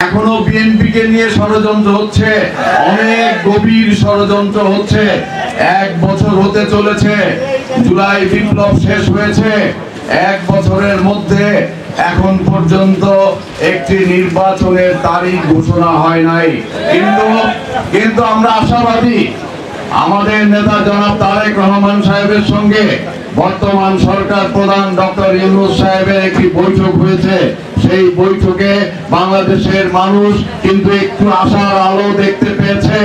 এখনো বিএনপি কে নিয়ে ষড়যন্ত্র হচ্ছে, অনেক গভীর ষড়যন্ত্র হচ্ছে। 1 বছর হতে চলেছে, জুলাই বিপ্লব শেষ হয়েছে। 1 বছরের মধ্যে এখন পর্যন্ত একটি নির্বাচনের তারিখ ঘোষণা হয় নাই, কিন্তু আমরা আশাবাদী। আমাদের নেতা জনাব তারেক রহমান সাহেবের সঙ্গে বর্তমান সরকার প্রধান ডক্টর ইউনূস সাহেবের একটি বৈঠক হয়েছে। সেই বৈঠকে বাংলাদেশের মানুষ কিন্তু একটু আশার আলো দেখতে পেয়েছে।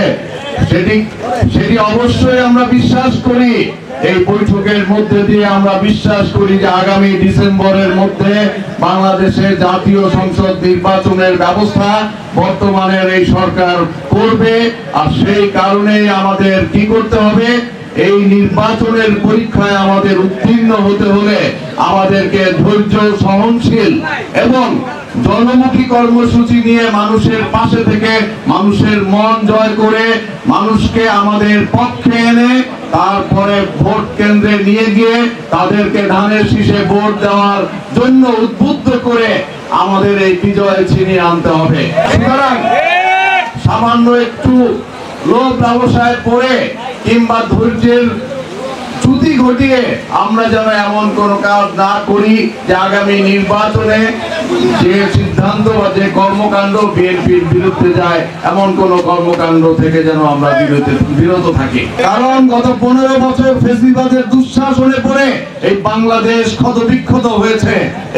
সেটি অবশ্যই আমরা বিশ্বাস করি। এই বৈঠকের মধ্যে দিয়ে আমরা বিশ্বাস করি যে আগামী ডিসেম্বরের মধ্যে বাংলাদেশের জাতীয় সংসদ নির্বাচনের ব্যবস্থা বর্তমানের এই সরকার করবে। আর সেই কারণেই আমাদের কি করতে হবে, এই নির্বাচনের পরীক্ষায় আমাদের উত্তীর্ণ হতে হলে আমাদেরকে ধৈর্য, সহনশীল এবং জনমুখী কর্মসূচি নিয়ে মানুষের পাশে থেকে মানুষের মন জয় করে মানুষকে আমাদের পক্ষে এনে তারপরে ভোট কেন্দ্রে নিয়ে গিয়ে তাদেরকে ধানের শীষে ভোট দেওয়ার জন্য উদ্বুদ্ধ করে আমাদের এই বিজয় ছিনিয়ে আনতে হবে। সুতরাং সামান্য একটু লোভ লালসায় পড়ে কিংবা ধৈর্যের চ্যুতি ঘটিয়ে আমরা যেন এমন কোন কাজ না করি যে আগামী নির্বাচনে যে সিদ্ধান্ত বা যে কর্মকাণ্ড বিএনপির বিরুদ্ধে যায় এমন কোন কর্মকাণ্ড থেকে যেন আমরা বিরত থাকি। কারণ গত 15 বছর ফ্যাসিবাদের দুঃশাসনে পড়ে এই বাংলাদেশ ক্ষতবিক্ষত হয়েছে।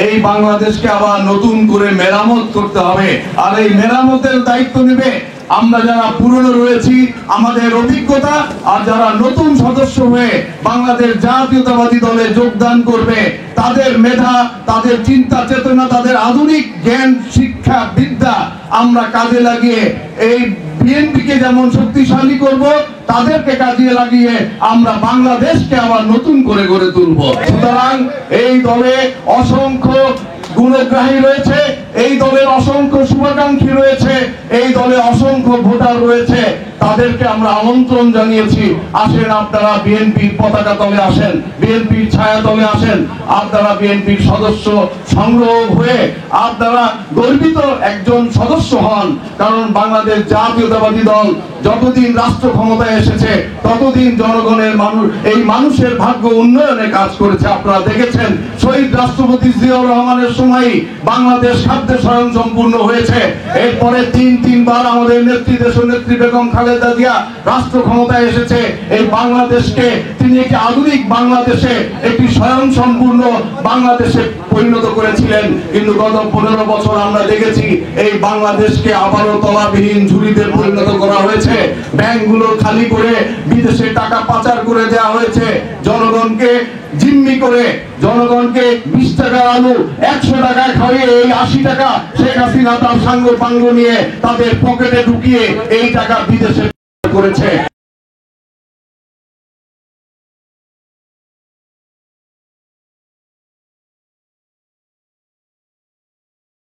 এই বাংলাদেশকে আবার নতুন করে মেরামত করতে হবে। আর এই মেরামতের দায়িত্ব নেবে আমরা যারা পুরনো রয়েছি, আমাদের অভিজ্ঞতা, আর যারা নতুন সদস্য হয়ে বাংলাদেশ জাতীয়তাবাদী দলে যোগদান করবে, তাদের মেধা, তাদের চিন্তা চেতনা, তাদের আধুনিক জ্ঞান, শিক্ষা, বিদ্যা আমরা কাজে লাগিয়ে এই বিএনপিকে যেমন শক্তিশালী করব, তাদেরকে কাজে লাগিয়ে আমরা বাংলাদেশকে আবার নতুন করে গড়ে তুলব। সুতরাং এই দলে অসংখ্য গুণগ্রাহী রয়েছে, এই দলের অসংখ্য শুভাকাঙ্ক্ষী রয়েছে, এই দলে অসংখ্য ভোটার রয়েছে। তাদেরকে আমরা আমন্ত্রণ জানিয়েছি, আসেন আপনারা বিএনপির পতাকা তলে আসেন, বিএনপির ছায়া তলে আসেন। আপনারা বিএনপির সদস্য সংগ্রহ হয়ে আপনারা গর্বিত একজন সদস্য হন। কারণ বাংলাদেশ জাতীয়তাবাদী দল যতদিন রাষ্ট্র ক্ষমতায় এসেছে ততদিন জনগণের মানুষের ভাগ্য উন্নয়নে কাজ করেছে। আপনারা দেখেছেন শহীদ রাষ্ট্রপতি জিয়াউর রহমানের সময় বাংলাদেশ খাদ্যে স্বয়ংসম্পূর্ণ হয়েছে। এরপরে তিনবার আমাদের নেত্রী দেশনেত্রী বেগম খালেদা জিয়া রাষ্ট্র ক্ষমতায় এসেছে। এই বাংলাদেশকে তিনি একটি আধুনিক বাংলাদেশে, একটি স্বয়ংসম্পূর্ণ বাংলাদেশে পরিণত করেছিলেন। কিন্তু গত 15 বছর আমরা দেখেছি এই বাংলাদেশকে আবারও তলাবিহীন ঝুড়িতে পরিণত করা হয়েছে। ব্যাংকগুলো খালি করে বিদেশে টাকা পাচার করে দেওয়া হয়েছে। জনগণকে জিম্মি করে, জনগণকে 20 টাকার আলু 100 টাকায় খাইয়ে এই 80 টাকা শেখ হাসিনা তার সাঙ্গ পাঙ্গ নিয়ে তাদের পকেটে ঢুকিয়ে এই টাকা বিদেশে করেছে।